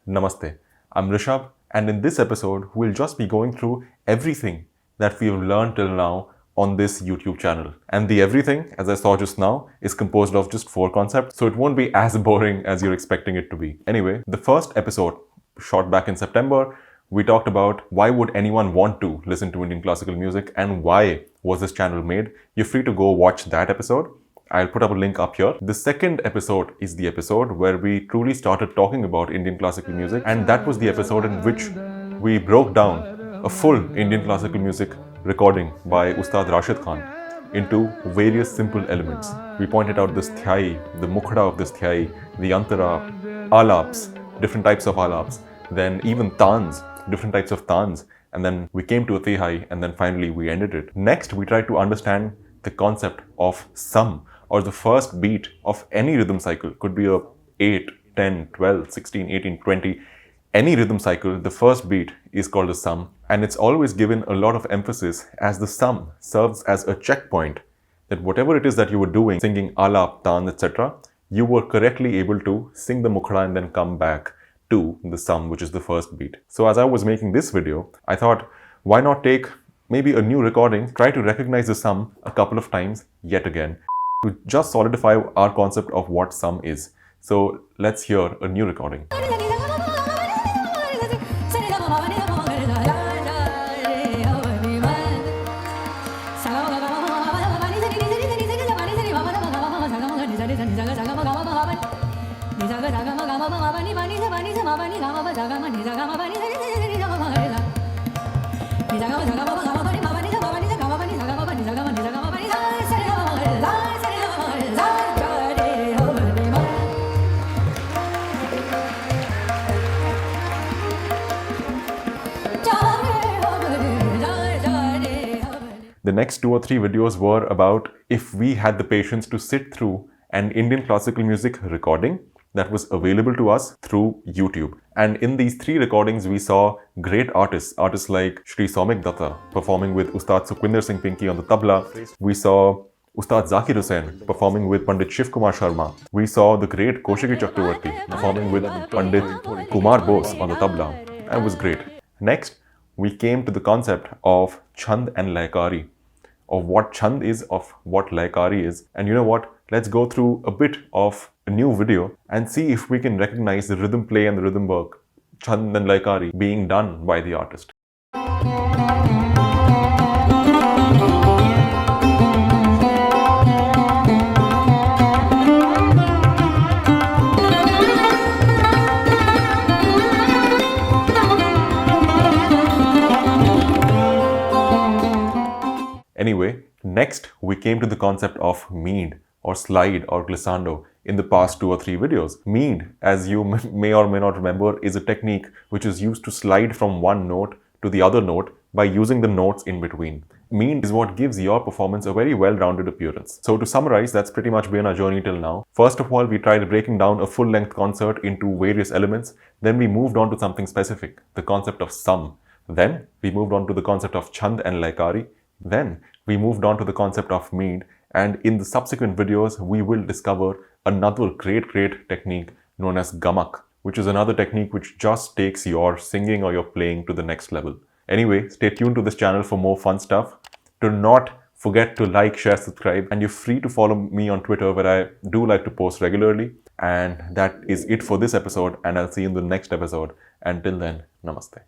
Namaste. I'm Rishabh, and in this episode, we'll just be going through everything that we've learned till now on this YouTube channel. And the everything, as I saw just now, is composed of just 4 concepts, so it won't be as boring as you're expecting it to be. Anyway, the first episode, shot back in September, we talked about why would anyone want to listen to Indian classical music and why was this channel made. You're free to go watch that episode. I'll put up a link up here. The second episode is the episode where we truly started talking about Indian classical music, and that was the episode in which we broke down a full Indian classical music recording by Ustad Rashid Khan into various simple elements. We pointed out the sthai, the mukhda of the sthai, the antara, alaps, different types of alaps, then even tans, different types of tans, and then we came to a tihai, and then finally we ended it. Next, we tried to understand the concept of sum, or the first beat of any rhythm cycle. Could be a 8, 10, 12, 16, 18, 20, any rhythm cycle, the first beat is called a sum, and it's always given a lot of emphasis as the sum serves as a checkpoint that whatever it is that you were doing, singing alap, tan, etc., you were correctly able to sing the mukhra and then come back to the sum, which is the first beat. So as I was making this video, I thought, why not take maybe a new recording, try to recognize the sum a couple of times yet again to just solidify our concept of what sum is. So let's hear a new recording. The next 2 or 3 videos were about if we had the patience to sit through an Indian classical music recording that was available to us through YouTube. And in these 3 recordings, we saw great artists like Shri Soumik Datta performing with Ustad Sukhwinder Singh Pinky on the tabla. We saw Ustad Zakir Hussain performing with Pandit Shiv Kumar Sharma. We saw the great Koshiki Chakravarti performing with Pandit Kumar Bose on the tabla. That was great. Next, we came to the concept of Chand and Laikari, of what Chand is, of what Laikari is. And you know what? Let's go through a bit of a new video and see if we can recognize the rhythm play and the rhythm work, Chand and Laikari, being done by the artist. Anyway, next we came to the concept of Meend or slide or glissando in the past 2 or 3 videos. Meend, as you may or may not remember, is a technique which is used to slide from one note to the other note by using the notes in between. Meend is what gives your performance a very well-rounded appearance. So to summarize, that's pretty much been our journey till now. First of all, we tried breaking down a full-length concert into various elements. Then we moved on to something specific, the concept of sum. Then we moved on to the concept of Chand and Laikari. Then we moved on to the concept of Meend, and in the subsequent videos we will discover another great technique known as gamak, which is another technique which just takes your singing or your playing to the next level. Anyway, stay tuned to this channel for more fun stuff. Do not forget to like, share, subscribe, and you're free to follow me on Twitter, where I do like to post regularly. And that is it for this episode, and I'll see you in the next episode. Until then, namaste.